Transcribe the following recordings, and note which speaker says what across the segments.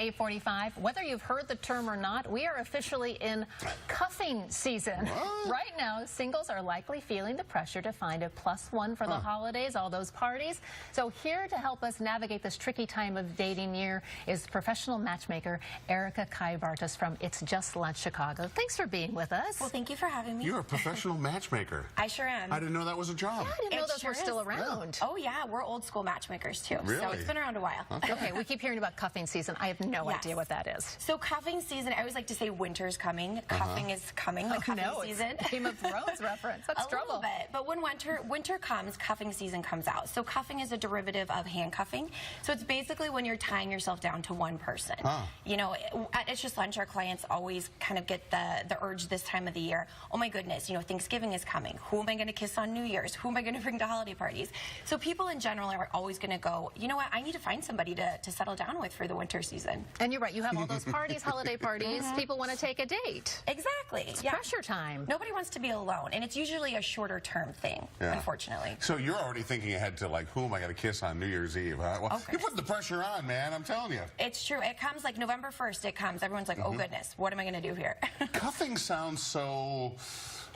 Speaker 1: 8:45. Whether you've heard the term or not, we are officially in cuffing season.
Speaker 2: What?
Speaker 1: Right now, singles are likely feeling the pressure to find a +1 for the holidays, all those parties. So here to help us navigate this tricky time of dating year is professional matchmaker Erica Kaibartas from It's Just Lunch Chicago. Thanks for being with us.
Speaker 3: Well, thank you for having me.
Speaker 2: You're a professional matchmaker.
Speaker 3: I sure am.
Speaker 2: I didn't know that was a job.
Speaker 1: I didn't know those were still around.
Speaker 3: Oh, yeah. We're old school matchmakers, too.
Speaker 2: Really?
Speaker 3: So it's been around a while.
Speaker 1: Okay, we keep hearing about cuffing season. I have no idea what that is.
Speaker 3: So cuffing season, I always like to say winter's coming. Cuffing is coming, the cuffing season.
Speaker 1: It's Game of Thrones reference. That's trouble.
Speaker 3: A little bit. But when winter comes, cuffing season comes out. So cuffing is a derivative of handcuffing. So it's basically when you're tying yourself down to one person. You know, at It's Just Lunch, our clients always kind of get the urge this time of the year. Oh my goodness, you know, Thanksgiving is coming. Who am I going to kiss on New Year's? Who am I going to bring to holiday parties? So people in general are always going to go, you know what, I need to find somebody to settle down with for the winter season.
Speaker 1: And you're right, you have all those parties, holiday parties. People want to take a date.
Speaker 3: Exactly.
Speaker 1: It's pressure time.
Speaker 3: Nobody wants to be alone, and it's usually a shorter term thing, unfortunately.
Speaker 2: So you're already thinking ahead to, like, who am I going to kiss on New Year's Eve? Well, you're putting the pressure on, man, I'm telling you.
Speaker 3: It's true. It comes like November 1st, it comes. Everyone's like, oh goodness, what am I going to do here?
Speaker 2: Cuffing sounds so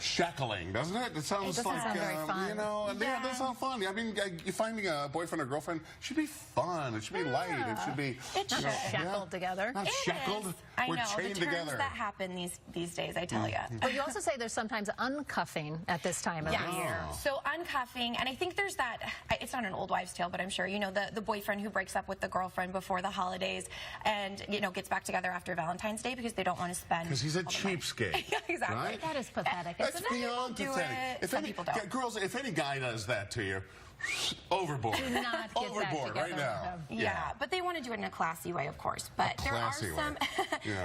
Speaker 2: shackling, doesn't it? It sounds
Speaker 1: doesn't
Speaker 2: like,
Speaker 1: sound very fun.
Speaker 2: you know, yeah, that sounds fun. I mean, you finding a boyfriend or girlfriend should be fun. It should be light. It should be
Speaker 1: not shackled together.
Speaker 2: Not shackled.
Speaker 3: I
Speaker 2: We're
Speaker 3: know
Speaker 2: chained
Speaker 3: the terms
Speaker 2: together.
Speaker 3: that happen these days. I tell you.
Speaker 1: But you also say there's sometimes uncuffing at this time of the year.
Speaker 3: So uncuffing, and I think there's that. It's not an old wives' tale, but I'm sure you know the boyfriend who breaks up with the girlfriend before the holidays, and you know gets back together after Valentine's Day because they don't want to spend.
Speaker 2: Because he's a cheapskate.
Speaker 3: Yeah, exactly.
Speaker 2: Right?
Speaker 1: That is pathetic.
Speaker 2: That's
Speaker 1: Isn't it?
Speaker 2: beyond pathetic.
Speaker 3: Some people don't.
Speaker 2: Girls, if any guy does that to you, overboard.
Speaker 1: Do not get
Speaker 2: overboard
Speaker 1: that
Speaker 2: right now.
Speaker 3: Yeah, but they want to do it in a classy way, of course. But there are some.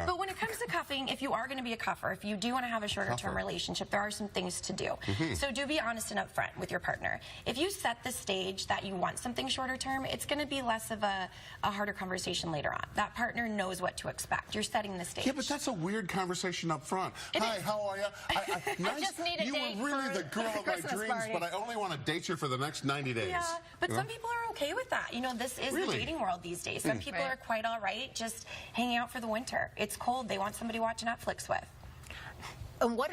Speaker 3: But when it comes to cuffing, if you are going to be a cuffer, if you do want to have a shorter-term relationship, there are some things to do. So do be honest and upfront with your partner. If you set the stage that you want something shorter-term, it's going to be less of a harder conversation later on. That partner knows what to expect. You're setting the stage.
Speaker 2: Yeah, but that's a weird conversation up front. Hi, how are you?
Speaker 1: I just need a
Speaker 2: you
Speaker 1: date
Speaker 2: were really
Speaker 1: for
Speaker 2: the girl of my
Speaker 1: Christmas
Speaker 2: dreams,
Speaker 1: party.
Speaker 2: but I only want to date you for the next 90 days.
Speaker 3: Yeah, but some people are okay with that. You know, this is the dating world these days. Some people are quite all right just hanging out for the winter. It's cold. They want somebody to watch Netflix with.
Speaker 1: And what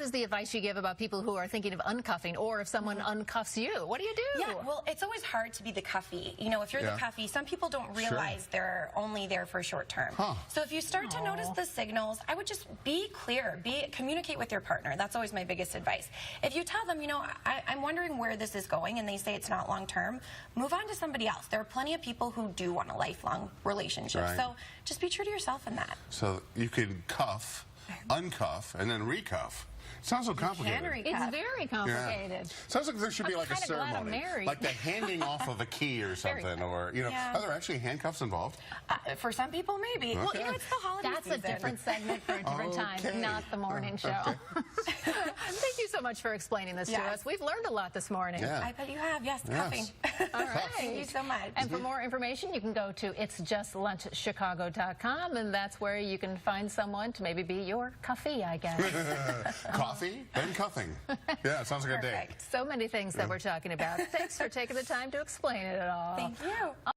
Speaker 1: is the advice you give about people who are thinking of uncuffing, or if someone uncuffs you? What do you do?
Speaker 3: Yeah, well, it's always hard to be the cuffy. You know, if you're the cuffy, some people don't realize they're only there for short term. So if you start to notice the signals, I would just be clear, communicate with your partner. That's always my biggest advice. If you tell them, you know, I'm wondering where this is going, and they say it's not long term, move on to somebody else. There are plenty of people who do want a lifelong relationship. So just be true to yourself in that.
Speaker 2: So you can cuff, uncuff, and then recuff. Sounds so complicated.
Speaker 1: It's very complicated.
Speaker 2: Yeah. Sounds like there should be like a ceremony, like the handing off of a key or something, or you know, are there actually handcuffs involved?
Speaker 3: For some people, maybe. Well, you know, it's the holiday season.
Speaker 1: That's a different segment for a different time, not the morning show. Thank you so much for explaining this to us. We've learned a lot this morning.
Speaker 3: I bet you have. Yes, cuffing.
Speaker 1: All right.
Speaker 3: Thank you so much.
Speaker 1: And for more information, you can go to itsjustlunchchicago.com, and that's where you can find someone to maybe be your cuffy, I guess.
Speaker 2: Coffee, then cuffing. Yeah, it sounds like a day.
Speaker 1: So many things that we're talking about. Thanks for taking the time to explain it all.
Speaker 3: Thank you.